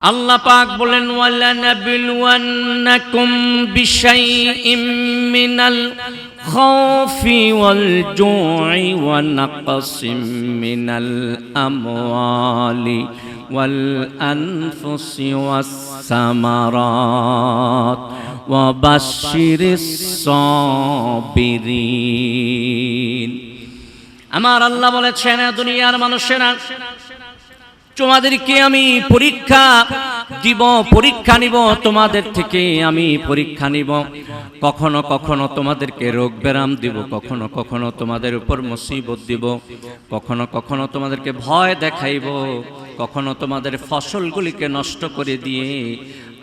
আল্লাহ পাক বলেন ওয়ালানাবিলওয়ান্নাকুম বিশাইইম মিনাল খাউফি ওয়াল জুই ওয়া নাকসিম মিনাল আমওয়ালি ওয়াল আনফুসি ওয়াস সামারাত ওয়া বাশশিরিস সাবিরিন। আমার আল্লাহ বলেছেন, দুনিয়ার মানুষেরা, তোমাদেরকে আমি পরীক্ষা নিব, তোমাদের থেকে আমি পরীক্ষা নিব। কখনো কখনো তোমাদেরকে রোগ ব্যারাম দিব, কখনো কখনো তোমাদের উপর মুসিবত দিব, কখনো কখনো তোমাদেরকে ভয় দেখাইব, কখনো তোমাদের ফসলগুলিকে নষ্ট করে দিয়ে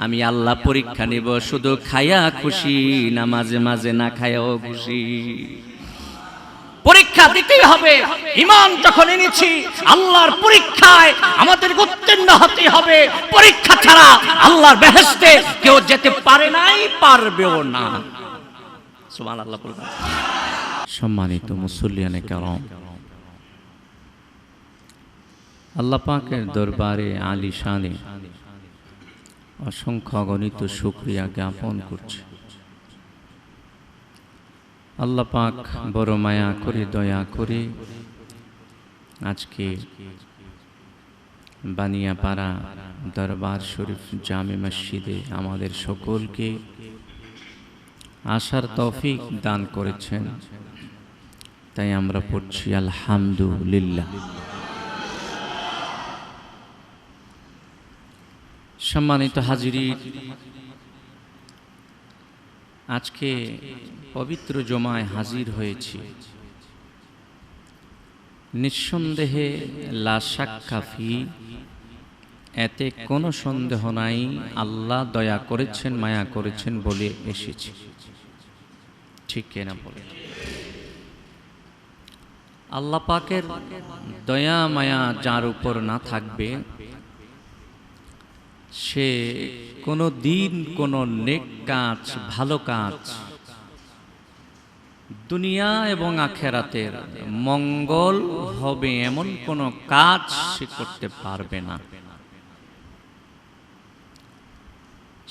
আমি আল্লাহ পরীক্ষা নিব। শুধু খায়া খুশি না মাঝে মাঝে না খায়াও খুশি? পরীক্ষা দিতেই হবে। ঈমান যখন এনেছি, আল্লাহর পরীক্ষায় আমাদের উত্তীর্ণ হতে হবে। পরীক্ষা ছাড়া আল্লাহর বেহেশতে কেউ যেতে পারে নাই, পারবেও না। সুবহানাল্লাহ। সম্মানিত মুসল্লিয়ানে কেরাম, আল্লাহ পাকের দরবারে আলিশানে অসংখ্য অগণিত শুকরিয়া জ্ঞাপন করছে। আল্লাহ পাক বড় মায়া করে, দয়া করে আজকে বানিয়াপাড়া দরবার শরীফ জামে মসজিদে আমাদের সকলকে আসার তৌফিক দান করেছেন। তাই আমরা পড়ছি আলহামদুলিল্লাহ। সম্মানিত হাজিরিন, আজকে পবিত্র জমায় হাজির হয়েছি। নিঃসন্দেহে লা শাক্কা ফি, এতে কোনো সন্দেহ নাই আল্লাহ দয়া করেছেন, মায়া করেছেন বলে এসেছি। ঠিক কিনা বলে? আল্লাহ পাকের দয়া মায়া যার উপর না থাকবে, সে কোনো দিন কোনো নেক কাজ, ভালো কাজ, দুনিয়া এবং আখেরাতের মঙ্গল হবে এমন কোনো কাজ সে করতে পারবে না।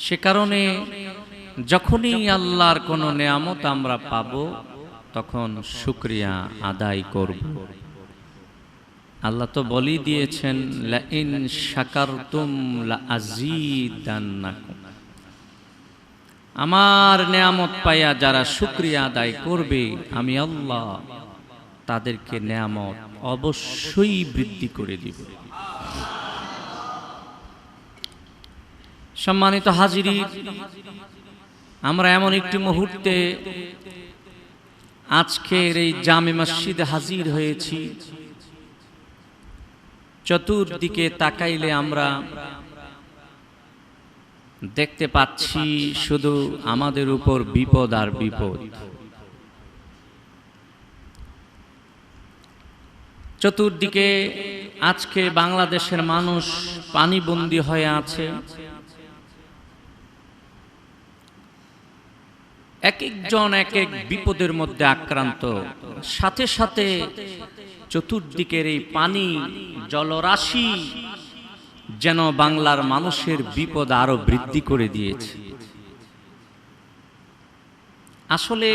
সে কারণে যখনই আল্লাহর কোনো নেয়ামত আমরা পাব, তখন শুকরিয়া আদায় করব। আল্লাহ তো বলি দিয়েছেন, লা ইন শাকারতুম লা আযীদান্নাকুম। আমার নেয়ামত পাইয়া যারা শুকরিয়া আদায় করবে, আমি আল্লাহ তাদেরকে নেয়ামত অবশ্যই বৃদ্ধি করে দিব। সম্মানিত হাজিরিন, আমরা এমন একটি মুহূর্তে আজকের এই জামে মসজিদে হাজির হয়েছি, চতুর্দিকে তাকাইলে আমরা দেখতে পাচ্ছি শুধু আমাদের উপর বিপদ আর বিপদ। চতুর্দিকে আজকে বাংলাদেশের মানুষ পানিবন্দী হয়ে আছে। এক একজন এক এক বিপদের মধ্যে আক্রান্ত। সাথে সাথে চতুর্দিকের এই পানি জলরাশি যেন বাংলার মানুষের বিপদ আরো বৃদ্ধি করে দিয়েছে। আসলে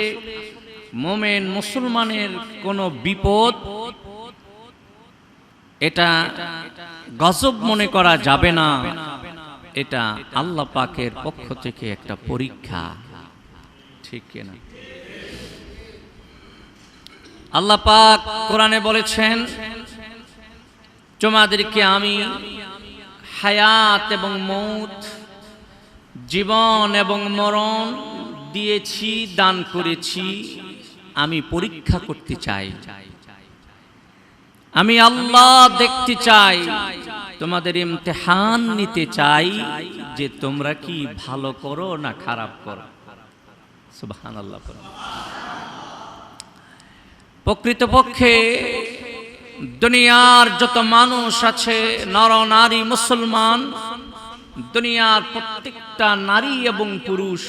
মোমেন মুসলমানের কোনো বিপদ এটা গজব মনে করা যাবে না। এটা আল্লাহ পাকের পক্ষ থেকে একটা পরীক্ষা। ঠিক কিনা? আল্লাহ পাক কোরআনে বলেছেন, তোমাদেরকে আমি হায়াত এবং মৌত, জীবন এবং মরণ দিয়েছি, দান করেছি। আমি পরীক্ষা করতে চাই, আমি আল্লাহ দেখতে চাই, তোমাদের ইমতিহান নিতে চাই যে তোমরা কি ভালো করো না খারাপ করো। সুবহানাল্লাহ। প্রকৃতপক্ষে দুনিয়ার যত মানুষ আছে, নর নারী মুসলমান, দুনিয়ার প্রত্যেকটা নারী এবং পুরুষ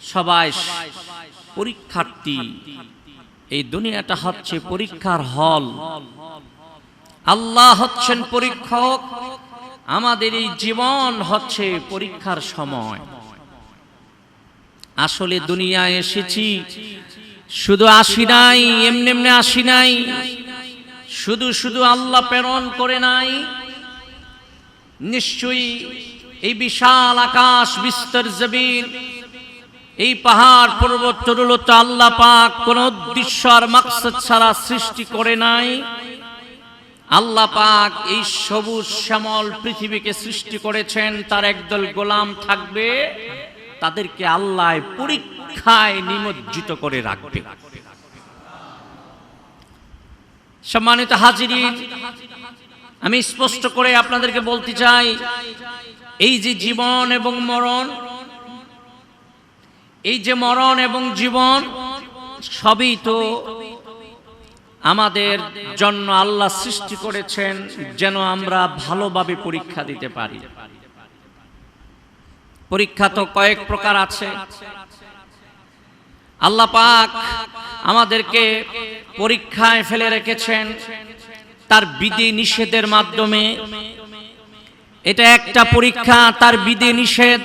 সবাই পরীক্ষার্থী। এই দুনিয়াটা হচ্ছে পরীক্ষার হল। আল্লাহ হচ্ছেন পরীক্ষক, আমাদের এই জীবন হচ্ছে পরীক্ষার সময়। আসলে দুনিয়ায় এসেছি, শুধু আসি নাই, এমনি এমনি আসি নাই, শুধু শুধু আল্লাহ প্রেরণ করে নাই। নিশ্চয়ই এই বিশাল আকাশ বিস্তর জমিন, এই পাহাড় পর্বত তরুলত আল্লাহ পাক কোন উদ্দেশ্য আর মাকসাদ ছাড়া সৃষ্টি করে নাই। আল্লাহ পাক এই সবুজ শ্যামল পৃথিবীকে সৃষ্টি করেছেন, তার একদল গোলাম থাকবে, তাদেরকে আল্লাহ পরীক্ষায় নিমজ্জিত করে রাখবে। সম্মানিত হাজিরিন, আমি স্পষ্ট করে আপনাদেরকে বলতে চাই, এই যে জীবন এবং মরণ, এই যে মরণ এবং জীবন, সবই তো আমাদের জন্য আল্লাহ সৃষ্টি করেছেন যেন আমরা ভালোভাবে পরীক্ষা দিতে পারি। পরীক্ষা তো কয়েক প্রকার আছে। আল্লাহ পাক আমাদেরকে পরীক্ষায় ফেলে রেখেছেন তার বিধি নিষেধের মাধ্যমে। এটা একটা পরীক্ষা, তার বিধি নিষেধ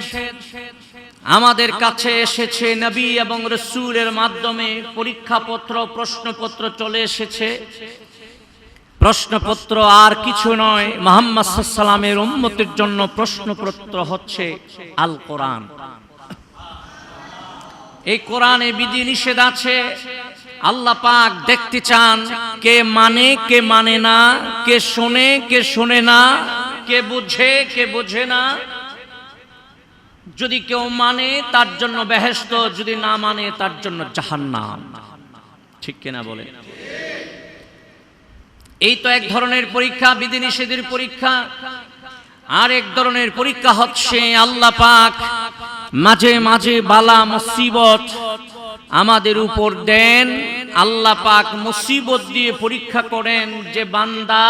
আমাদের কাছে এসেছে নবী এবং রাসূলের মাধ্যমে। পরীক্ষাপত্র, প্রশ্নপত্র চলে এসেছে। প্রশ্নপত্র আর কিছু নয়, মুহাম্মদ সাল্লাল্লাহু আলাইহি ওয়াসাল্লামের উম্মতের জন্য প্রশ্নপত্র হচ্ছে আল কোরআন। এই কোরআনে বিধি নিষেধ আছে। আল্লাহ পাক দেখতে চান কে মানে কে মানে না, কে শোনে কে শোনে না, কে বুঝে কে বোঝে না। যদি কেউ মানে তার জন্য বেহেশত, যদি না মানে তার জন্য জাহান্নাম। ঠিক কিনা বলে? এই তো এক ধরনের পরীক্ষা, বিধি নিষেধের পরীক্ষা। আর এক ধরনের পরীক্ষা হচ্ছে আল্লাহ পাক মাঝে মাঝে বালা মুসিবত আমাদের উপর দেন। আল্লাহ পাক মুসিবত দিয়ে পরীক্ষা করেন যে বান্দা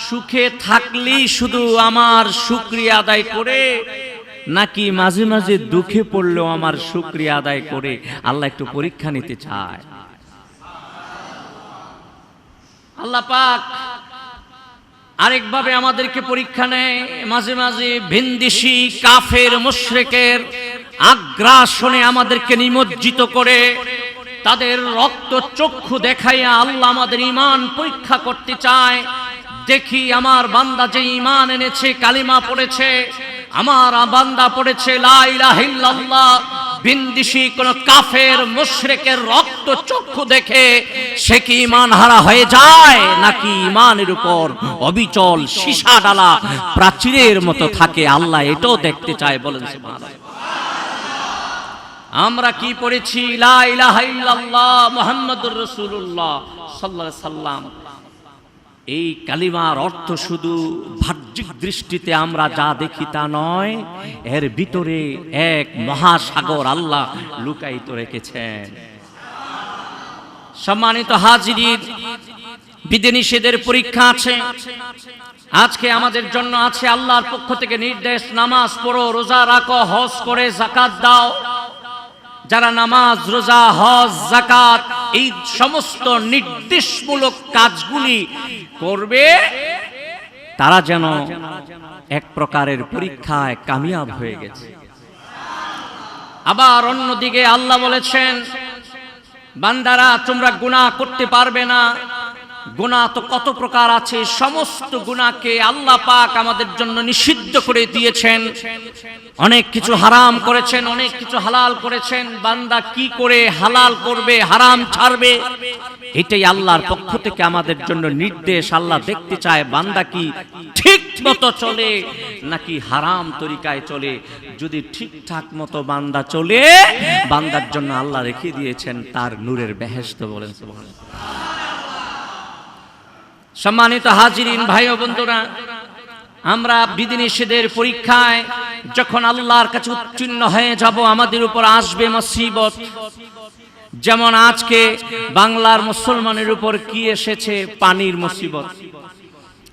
সুখে থাকলেই শুধু আমার শুকরিয়া আদায় করে, নাকি মাঝে মাঝে দুঃখে পড়লেও আমার শুকরিয়া আদায় করে। আল্লাহ একটু পরীক্ষা নিতে চায়। আল্লাহ পাক আরেকভাবে আমাদেরকে পরীক্ষা নেয়। মাঝে মাঝে ভিনদেশী কাফের মুশরিকের আগ্রাসনে আমাদেরকে নিমজ্জিত করে, তাদের রক্ত চক্ষু দেখাইয়া আল্লাহ আমাদের ঈমান পরীক্ষা করতে চায়। দেখি আমার বান্দা যে ঈমান এনেছে, কালিমা পড়েছে, আমার বান্দা পড়েছে লা ইলাহা ইল্লাল্লাহ, ভিনদেশী কোন কাফের মুশরিকের রক্ত চক্ষু দেখে সে কি ঈমান হারা হয়ে যায়, নাকি ঈমানের উপর অবিচল সীসা ডালা প্রাচীরের মতো থাকে। আল্লাহ এটাও দেখতে চায়। বলেন সুবহানাল্লাহ। আমরা কি পড়েছি? লা ইলাহা ইল্লাল্লাহ মুহাম্মাদুর রাসূলুল্লাহ সাল্লাল্লাহু আলাইহি সাল্লাম। এই কালিমার অর্থ শুধু বাহ্যিক দৃষ্টিতে আমরা যা দেখি তা নয়, এর ভিতরে এক মহাসাগর আল্লাহ লুকায়িত রেখেছেন। সম্মানিত হাজিরিন, বিধি নিষেধের পরীক্ষা আছে। আজকে আমাদের জন্য আছে আল্লাহর পক্ষ থেকে নির্দেশ, নামাজ পড়ো, রোজা রাখো, হজ করে যাকাত দাও। যারা নামাজ, রোজা, হজ, যাকাত এই সমস্ত নির্দেশমূলক কাজগুলি করবে, তারা যেন এক প্রকারের পরীক্ষায় কামিয়াব হয়ে গেছে। আবার অন্যদিকে আল্লাহ বলেছেন, বান্দারা তোমরা গুনাহ করতে পারবে না। গুনাহ তো কত প্রকার আছে, সমস্ত গুনাহকে আল্লাহ পাক আমাদের জন্য নিষিদ্ধ করে দিয়েছেন। অনেক কিছু হারাম করেছেন, অনেক কিছু হালাল করেছেন। বান্দা কি করে হালাল করবে, হারাম ছাড়বে, এটাই আল্লাহর পক্ষ থেকে আমাদের জন্য নির্দেশ। আল্লাহ দেখতে চায় বান্দা কি ঠিক মতো চলে নাকি হারাম তরিকায় চলে। যদি ঠিকঠাক মতো বান্দা চলে, বান্দার জন্য আল্লাহ রেখে দিয়েছেন তার নূরের বেহেশত। বলেন সুবহানাল্লাহ। সম্মানিত হাজিরিন, ভাই ও বন্ধুরা, আমরা বিধি নিষেধের পরীক্ষায় যখন আল্লাহর কাছে উত্তীর্ণ হয়ে যাব, আমাদের উপর আসবে মুসিবত। যেমন আজকে বাংলার মুসলমানের উপর কি এসেছে? পানির মুসিবত।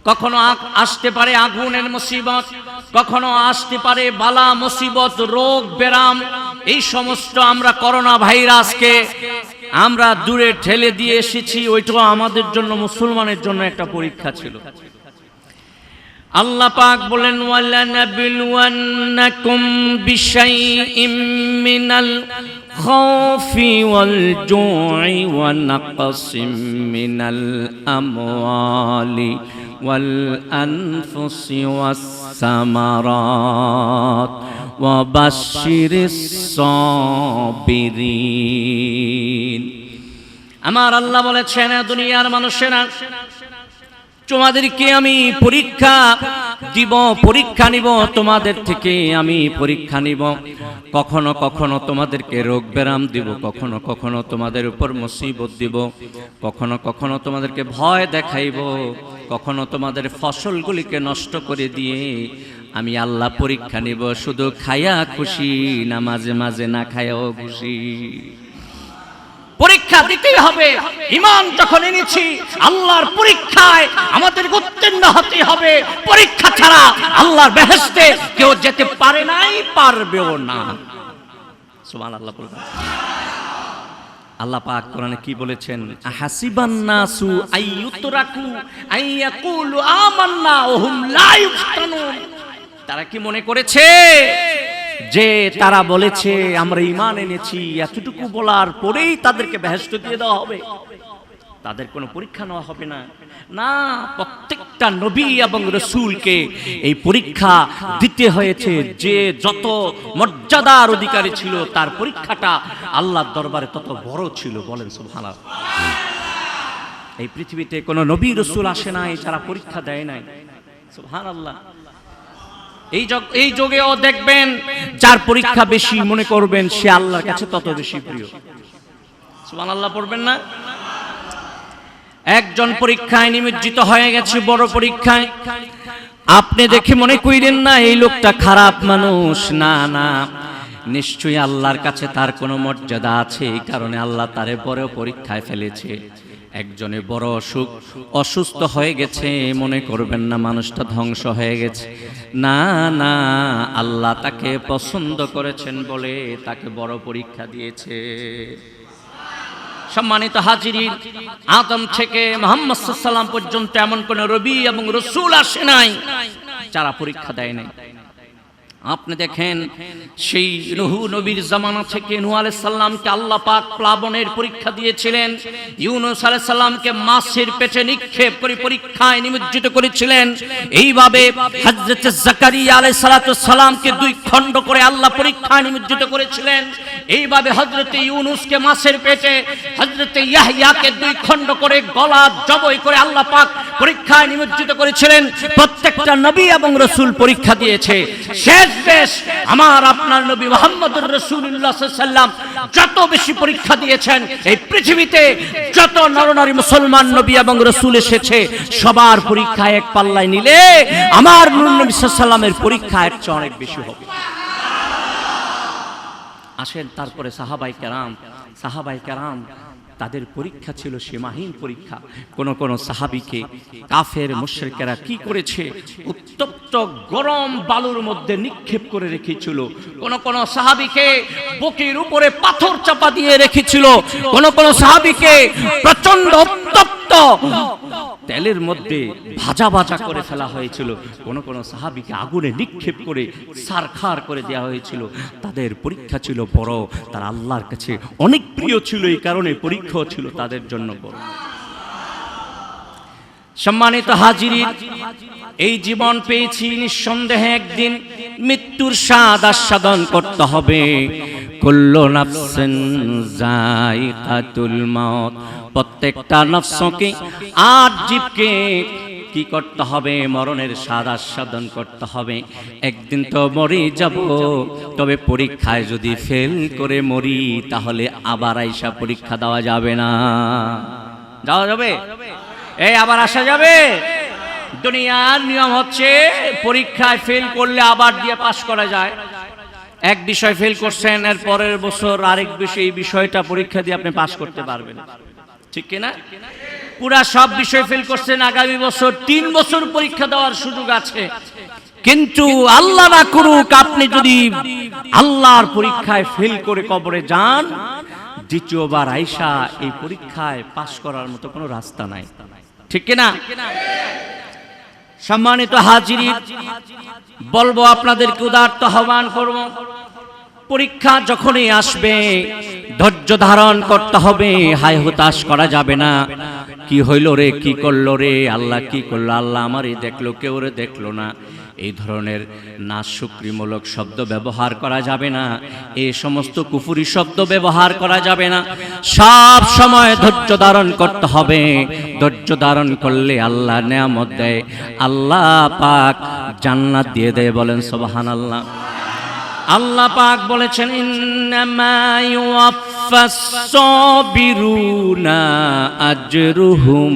কখনো আসতে পারে আগুনের মুসিবত, কখনো আসতে পারে বালা মুসিবত, রোগ বেরাম। এই সমস্ত আমরা করোনা ভাইরাসকে আমরা দূরে ঠেলে দিয়ে এসেছি। ওইটাও আমাদের জন্য, মুসলমানের জন্য একটা পরীক্ষা ছিল। আল্লাহ পাক বলেন ওয়ালানাবিলওয়ান্নাকুম বিশাইইম মিনাল খাউফি ওয়াল জুই ওয়া নাকসিম মিনাল আমওয়ালি ওয়াল আনফুসি ওয়াস সামারাত ওয়া বাশশিরিস সাবিরিন। আমার আল্লাহ বলেছেন দুনিয়ার মানুষেরা, তোমাদেরকে আমি পরীক্ষা দিব, পরীক্ষা নিব, তোমাদের থেকে আমি পরীক্ষা নিব। কখনো কখনো তোমাদেরকে রোগ ব্যারাম দিব, কখনো কখনো তোমাদের উপর মুসিবত দিব, কখনো কখনো তোমাদেরকে ভয় দেখাইব, কখনো তোমাদের ফসলগুলিকে নষ্ট করে দিয়ে আমি আল্লাহ পরীক্ষা নিব। শুধু খায়া খুশি না মাঝে মাঝে না খায়াও খুশি? পরীক্ষা দিতেই হবে। ঈমান যখন এনেছি আল্লাহর পরীক্ষায় আমাদের উত্তীর্ণ হতে হবে। পরীক্ষা ছাড়া আল্লাহর বেহেশতে কেউ যেতে পারে নাই, পারবেও না। সুবহানাল্লাহ বলবেন। আল্লাহ পাক কোরআনে কি বলেছেন? আহাসিবান নাসু আইয়ুতরাকু আইয়াকুলু আমান্না ওয়া হুম লা ইফতানুন। তারা কি মনে করেছে যে তারা বলেছে আমরা ঈমান এনেছি, এতটুকু বলার পরেই তাদেরকে বেহেশত দিয়ে দেওয়া হবে, তাদের কোনো পরীক্ষা নেওয়া হবে না? না, প্রত্যেকটা নবী এবং রাসূলকে এই পরীক্ষা দিতে হয়েছে। যে যত মর্যাদার অধিকারী ছিল তার পরীক্ষাটা আল্লাহর দরবারে তত বড় ছিল। বলেন সুবহানাল্লাহ। এই পৃথিবীতে কোনো নবী রাসূল আসে নাই যারা পরীক্ষা দেয় নাই। সুবহানাল্লাহ। এই যুগেও দেখবেন যার পরীক্ষা বেশি মনে করবেন সে আল্লাহর কাছে তত বেশি প্রিয়। সুবহানাল্লাহ পড়বেন না? একজন পরীক্ষায় নিমজ্জিত হয়ে গেছে, বড় পরীক্ষায়। আপনি দেখে মনে কইলেন না এই লোকটা খারাপ মানুষ। না না, নিশ্চয়ই আল্লাহর কাছে তার কোনো মর্যাদা আছে, এই কারণে আল্লাহ তারে বড় পরীক্ষায় ফেলেছে। একজনে বড় অসুস্থ হয়ে গেছে, মনে করবেন না মানুষটা ধ্বংস হয়ে গেছে। না না, আল্লাহ তাকে পছন্দ করেছেন বলে তাকে বড় পরীক্ষা দিয়েছে। সম্মানিত হাজিরিন, আদম থেকে মুহাম্মদ সাল্লাল্লাহু আলাইহি ওয়াসাল্লাম পর্যন্ত এমন কোন নবী এবং রাসূল আসে নাই যারা পরীক্ষা দেয় নাই। আপনি দেখেন সেই নূহ নবীর জামানা থেকে নূহ আলাইহিস সালামকে আল্লাহ পাক প্লাবনের পরীক্ষা দিয়েছিলেন। ইউনূস আলাইহিস সালামকে মাছের পেটে নিক্ষেপ করে পরীক্ষায় নিমজ্জিত করেছিলেন। এইভাবে হযরত জাকারিয়া আলাইহিস সালামকে দুই খণ্ড করে আল্লাহ পরীক্ষায় নিমজ্জিত করেছিলেন। এইভাবে হযরত ইউনূসকে মাছের পেটে, হযরত ইয়াহইয়াকে দুই খণ্ড করে গলা জবই করে আল্লাহ পাক পরীক্ষায় নিমজ্জিত করেছিলেন। প্রত্যেকটা নবী এবং রাসূল পরীক্ষা দিয়েছে। শেষ আমার আপনার নবী মুহাম্মদুর রাসূলুল্লাহ সাল্লাল্লাহু আলাইহি ওয়াসাল্লাম যত বেশি পরীক্ষা দিয়েছেন, এই পৃথিবীতে যত নরনারী মুসলমান নবী এবং রাসূল এসেছে সবার পরীক্ষা এক পাল্লায় নিলে আমার নূর নবী সাল্লাল্লাহু আলাইহি ওয়াসাল্লামের পরীক্ষা এর চেয়ে অনেক বেশি হবে। আসেন তারপরে সাহাবায়ে কেরাম তাদের পরীক্ষা ছিল সীমাহীন পরীক্ষা। কোন কোন সাহাবীকে কাফের মুশরিকেরা কি করেছে, উত্তপ্ত গরম বালুর মধ্যে নিক্ষেপ করে রেখেছিল। কোন কোন সাহাবীকে বুকের উপরে পাথর চাপা দিয়ে রেখেছিল। কোন কোন সাহাবীকে প্রচন্ড উত্তপ্ত তেলের মধ্যে ভাজা ভাজা করে ফেলা হয়েছিল। কোন কোন সাহাবীকে আগুনে নিক্ষেপ করে সারখার করে দেওয়া হয়েছিল। তাদের পরীক্ষা ছিল বড়, তারা আল্লাহর কাছে অনেক প্রিয় ছিল, এই কারণে পরীক্ষাও ছিল তাদের জন্য বড়। সম্মানিত হাজিরিন, এই জীবন পেয়েছি, নিঃসন্দেহে একদিন মৃত্যুর স্বাদ আস্বাদন করতে হবে। কুল্লু নাফসিন যায়িকাতুল মাউত, প্রত্যেকটা নফসকে আর জীবকে কি করতে হবে? মরণের স্বাদ আস্বাদন করতে হবে। একদিন তো মরে যাব, তবে পরীক্ষায় যদি ফেল করে মরি তাহলে আবার আইসা পরীক্ষা দেওয়া যাবে না। যাওয়া যাবে? এই আবার আসা যাবে? দুনিয়ার নিয়ম হচ্ছে পরীক্ষায় ফেল করলে আবার দিয়ে পাস করা যায়। এক বিষয় ফেল করছেন, এর পরের বছর আরেক বিষয়, এই বিষয়টা পরীক্ষা দিয়ে আপনি পাস করতে পারবেন, ঠিক কিনা? পুরা সব বিষয় ফেল করছেন, আগামী বছর 3 বছর পরীক্ষা দেওয়ার সুযোগ আছে। কিন্তু আল্লাহ না করুক আপনি যদি আল্লাহর পরীক্ষায় ফেল করে কবরে যান, দ্বিতীয়বার আইসা এই পরীক্ষায় পাস করার মতো কোনো রাস্তা নাই, ঠিক কিনা? সম্মানিত হাজিরিন, বলবো আপনাদেরকে উদাত্ত আহ্বান করব, পরীক্ষা যখনই আসবে ধৈর্য ধারণ করতে হবে, হায় হতাশ করা যাবে না। কি হইল রে, কি করলো রে, আল্লাহ কি করলো, আল্লাহ আমারই দেখলো, কেউ রে দেখলো না, এই ধরনের নাশুকরিমূলক শব্দ ব্যবহার করা যাবে না, এই সমস্ত কুফরি শব্দ ব্যবহার করা যাবে না। সব সময় ধৈর্য ধারণ করতে হবে। ধৈর্য ধারণ করলে আল্লাহ নেয়ামত দেয়, আল্লাহ পাক জান্নাত দিয়ে দেয়। বলেন সুবহানাল্লাহ। আল্লাহ পাক বলেছেন, ইন্নামা ইউওয়াফাস সাবিরুনা আজরুহুম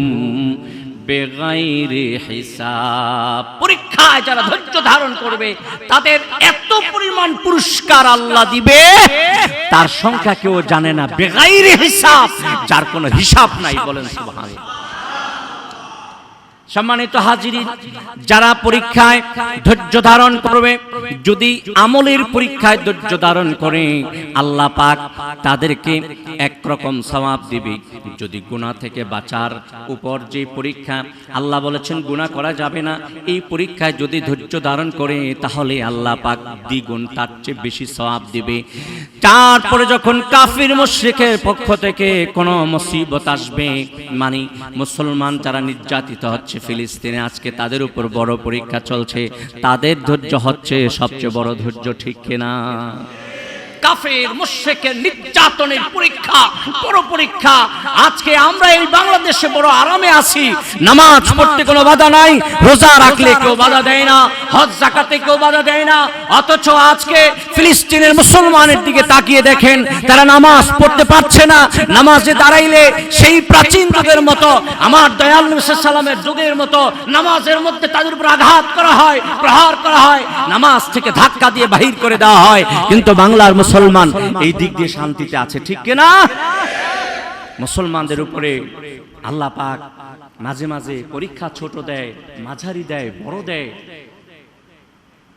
বেগাইরি হিসাব। পরীক্ষায় যারা ধৈর্য ধারণ করবে তাদের এত পরিমাণ পুরস্কার আল্লাহ দিবে, তার সংখ্যা কেউ জানে না। বেগাইরি হিসাব, যার কোনো হিসাব নাই। বলেন সুবহানাল্লাহ। সম্মানিত হাজিরিন, যারা পরীক্ষায় ধৈর্য ধারণ করবে, যদি আমলের পরীক্ষায় ধৈর্য ধারণ করে, আল্লাহ পাক তাদেরকে একরকম সওয়াব দিবে। যদি গুনাহ থেকে বাঁচার উপর যে পরীক্ষা, আল্লাহ বলেছেন গুনাহ করা যাবে না, এই পরীক্ষায় যদি ধৈর্য ধারণ করে তাহলে আল্লাহ পাক দ্বিগুণ, তার চেয়ে বেশি সওয়াব দিবে। তারপরে যখন কাফির মুশরিকের পক্ষ থেকে কোনো মুসিবত আসবে, মানে মুসলমান যারা নির্যাতিত হচ্ছে ফিলিস্তিনে, আজকে তাদের উপর বড় পরীক্ষা চলছে, তাদের ধৈর্য হচ্ছে সবচেয়ে বড় ধৈর্য, ঠিক কিনা? কাফের মুশরিকের নির্যাতনের পরীক্ষা, বড় পরীক্ষা। আজকে আমরা এই বাংলাদেশে বড় আরামে আছি, নামাজ পড়তে কোনো বাধা নাই, রোজা রাখলে কেউ বাধা দেয় না, হজ যাকাতে কেউ বাধা দেয় না। অথচ আজকে ফিলিস্তিনের মুসলমানের দিকে তাকিয়ে দেখেন, তারা নামাজ পড়তে পারছে না। নামাজে দাঁড়াইলে সেই প্রাচীন যুগের মতো, আমার দয়াল নবী সাল্লাল্লাহু আলাইহি ওয়াসাল্লামের যুগের মতো নামাজের মধ্যে তাদের উপর আঘাত করা হয়, প্রহার করা হয়, নামাজ থেকে ধাক্কা দিয়ে বাহির করে দেওয়া হয়। কিন্তু বাংলার মুসলমান এই দিক দিয়ে শান্তিতে আছে, ঠিক কিনা? মুসলমানদের উপরে আল্লাহ পাক মাঝে মাঝে পরীক্ষা ছোট দেয়, মাঝারি দেয়, বড় দেয়।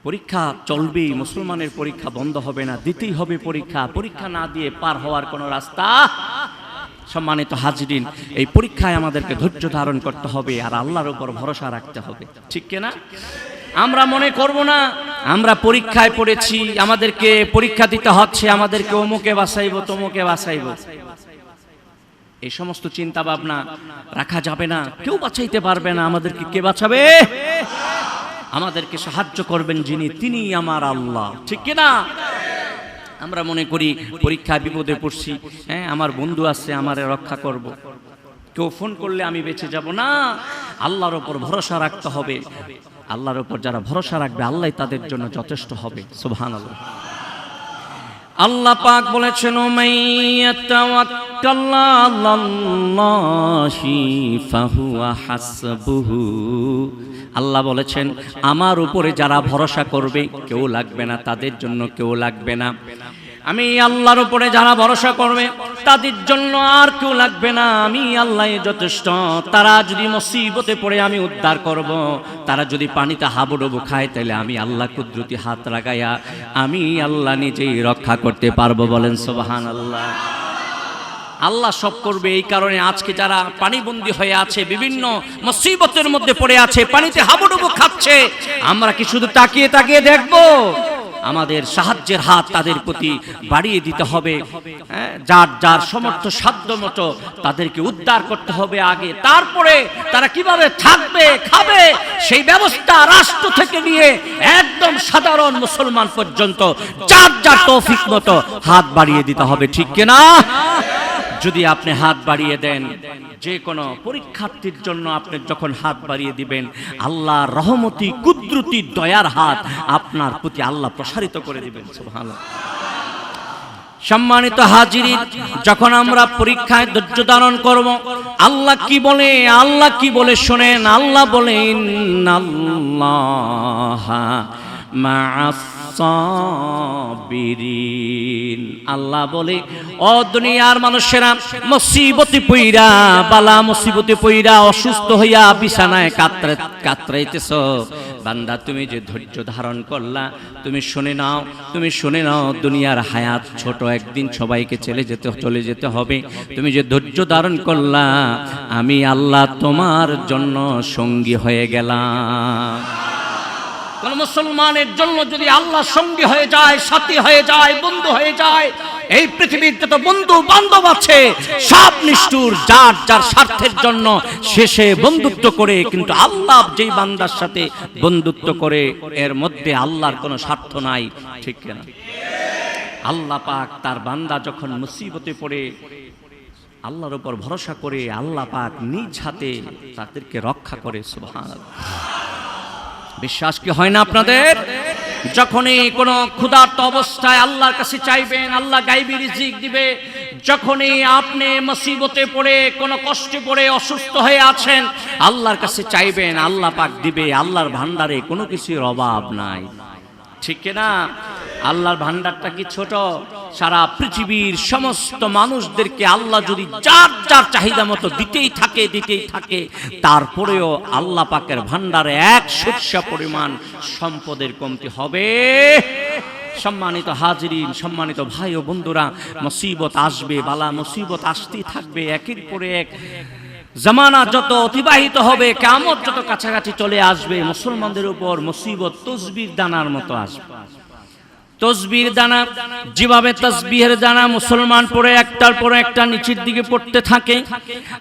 পরীক্ষা চলবেই, মুসলমানের পরীক্ষা বন্ধ হবে না, দিতেই হবে পরীক্ষা। পরীক্ষা না দিয়ে পার হওয়ার কোনো রাস্তা। সম্মানিত হাজিরিন, এই পরীক্ষায় আমাদেরকে ধৈর্য ধারণ করতে হবে আর আল্লাহর উপর ভরসা রাখতে হবে, ঠিক কিনা? আমরা মনে করব না আমরা পরীক্ষায় পড়েছি, আমাদেরকে পরীক্ষা দিতে হচ্ছে, আমাদেরকে অমুকে বাঁচাইবো, তমুকে বাঁচাইবো। এই সমস্ত চিন্তা ভাবনা রাখা যাবে না। কেউ বাঁচাইতে পারবে না, আমাদেরকে কে বাঁচাবে? আমাদেরকে সাহায্য করবেন যিনি, তিনি আমার আল্লাহ, ঠিক কিনা? আমরা মনে করি পরীক্ষায় বিপদে পড়ছি, হ্যাঁ আমার বন্ধু আছে, আমারে রক্ষা করব, কেউ ফোন করলে আমি বেঁচে যাব না। আল্লাহর উপর ভরসা রাখতে হবে। আল্লাহর উপর যারা ভরসা রাখবে, আল্লাহ তাদের জন্য যথেষ্ট হবে। সুবহানাল্লাহ। আল্লাহ পাক বলেছেন, মাইয়াতাওয়াক্কাল আলাল্লাহি ফাহুয়া হাসবুহু। আল্লাহ বলেছেন, আমার উপরে যারা ভরসা করবে, কেউ লাগবে না, তাদের জন্য কেউ লাগবে না। আমি আল্লাহর উপরে যারা ভরসা করবে, তাদের জন্য আর কেউ লাগবে না, আমি আল্লাহই যথেষ্ট। তারা যদি মুসিবতে পড়ে আমি উদ্ধার করব, তারা যদি পানিতে হাবুডুবু খায়, তাহলে আমি আল্লাহ কুদরতি হাত লাগাইয়া আমি আল্লাহ নিজেই রক্ষা করতে পারবো। বলেন সুবহানাল্লাহ। আল্লাহ সব করবে। এই কারণে আজকে যারা পানিবন্দী হয়ে আছে, বিভিন্ন মুসিবতের মধ্যে পড়ে আছে, পানিতে হাবুডুবু খাচ্ছে, আমরা কি শুধু তাকিয়ে তাকিয়ে দেখবো? আমাদের সাহায্যের হাত তাদের প্রতি বাড়িয়ে দিতে হবে। যার যার সমর্থ সাধ্য মতো তাদেরকে উদ্ধার করতে হবে আগে, তারপরে তারা কিভাবে থাকবে, খাবে, সেই ব্যবস্থা রাষ্ট্র থেকে নিয়ে একদম সাধারণ মুসলমান পর্যন্ত যার যার তৌফিক মতো হাত বাড়িয়ে দিতে হবে, ঠিক কিনা? যদি আপনি হাত বাড়িয়ে দেন, যে কোনো পরীক্ষার্থীর জন্য আপনি যখন হাত বাড়িয়ে দিবেন, আল্লাহর রহমতি কুদরতি দয়ার হাত আপনার প্রতি আল্লাহ প্রসারিত করে দিবেন। সুবহানাল্লাহ। সম্মানিত হাজিরিন, যখন আমরা পরীক্ষায় ধৈর্য ধারণ করব, আল্লাহ কি বলে, আল্লাহ কি বলে শোনেন। আল্লাহ বলে, ইন্নাল্লাহা মা'আস সাবিরিন। আল্লাহ বলে, ও দুনিয়ার মানুষেরা, মুসিবতে পইরা, বালা মুসিবতে পইরা, অসুস্থ হইয়া বিছানায় কাতরাইতেছো, বান্দা তুমি যে ধৈর্য ধারণ করলা, তুমি শুনে নাও, দুনিয়ার হায়াত ছোট, একদিন সবাইকে চলে যেতে হবে। তুমি যে ধৈর্য ধারণ করলা, আমি আল্লাহ তোমার জন্য সঙ্গী হয়ে গেলাম। কোন মুসলমানের জন্য যদি আল্লাহ সঙ্গী হয়ে যায়, সাথী হয়ে যায়, বন্ধু হয়ে যায়, এই পৃথিবীর যত বন্ধু বান্ধব আছে সব নিষ্ঠুর, যার যার স্বার্থের জন্য শেষে বন্ধুত্ব করে। কিন্তু আল্লাহ যেই বান্দার সাথে বন্ধুত্ব করে, এর মধ্যে আল্লাহর কোনো স্বার্থ নাই, ঠিক না? আল্লাহ পাক তার বান্দা যখন মুসিবতে পড়ে আল্লাহর উপর ভরসা করে, আল্লাহ পাক নিজ হাতে তাদেরকে রক্ষা করে। সুবহানাল্লাহ। বিশ্বাস কি হয় না আপনাদের? যখনই কোনো ক্ষুধার্ত অবস্থায় আল্লাহর কাছে চাইবেন, আল্লাহ গায়বী রিজিক দিবে। যখনই আপনি মুসিবতে পড়ে, কোনো কষ্টে পড়ে অসুস্থ হয়ে আছেন, আল্লাহর কাছে চাইবেন, আল্লাহ পাক দিবে। আল্লাহর ভান্ডারে কোনো কিছুর অভাব নাই, ঠিক না? আল্লাহর ভান্ডারটা কি ছোট? সারা পৃথিবীর সমস্ত মানুষদেরকে আল্লাহ যদি যার যার চাহিদা মতো দিতেই থাকে, তারপরেও আল্লাহ পাকের ভান্ডারে এক শস্যা পরিমাণ সম্পদের কমতি হবে। সম্মানিত হাজিরিন, সম্মানিত ভাই ও বন্ধুরা, মুসিবত আসবে, বালা মুসিবত আসতেই থাকবে, একের পরে এক। জামানা যত অতিবাহিত হবে, কিয়ামত যত কাছাকাছি চলে আসবে, মুসলমানদের উপর মুসিবত তসবির দানার মতো আসবে। তসবির দানা, যেভাবে তাসবিহের দানা মুসলমান পড়ে একটার পর একটা নিচের দিকে পড়তে থাকে,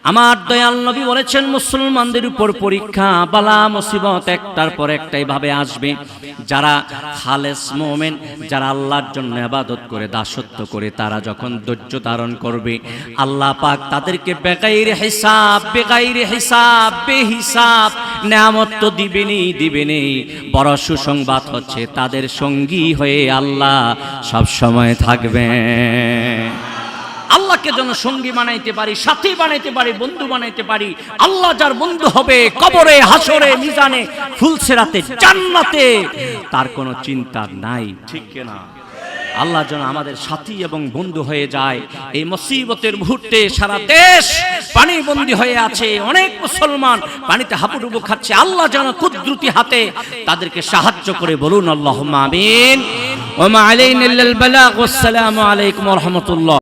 আমার দয়াল নবী বলেছেন মুসলমানদের উপর পরীক্ষা, বালা মুসিবত একটার পর একটা এইভাবে আসবে। যারা খালেস মুমিন, যারা আল্লাহর জন্য ইবাদত করে, দাসত্ব করে, তারা যখন ধৈর্য ধারণ করবে, আল্লাহ পাক তাদেরকে বেগাইর হিসাব বেহিসাব নিয়ামত তো দিবেনই। বড় সুসংবাদ হচ্ছে, তাদের সঙ্গী হয়ে আল্লাহ সব সময় থাকবে। আল্লাহকে যেন সঙ্গী বানাইতে পারি, সাথী বানাইতে পারি, বন্ধু বানাইতে পারি। আল্লাহ যার বন্ধু হবে, কবরে, হাসরে, মিজানে, ফুলসিরাতে, জান্নাতে, তার কোনো চিন্তা নাই, ঠিক না? আল্লাহ যেন আমাদের সাথী এবং বন্ধু হয়ে যায়। এই মুসিবতের মুহূর্তে সারা দেশ পানিবন্দী হয়ে আছে, অনেক মুসলমান পানিতে হাবুডুবু খাচ্ছে। আল্লাহ যেন কুদরতি হাতে তাদেরকে সাহায্য করে। বলুন আল্লাহুম্মা আমিন। ওয়া মা আলাইনা ইল্লাল বালাগ। ওয়াসসালামু আলাইকুম ওয়া রাহমাতুল্লাহ।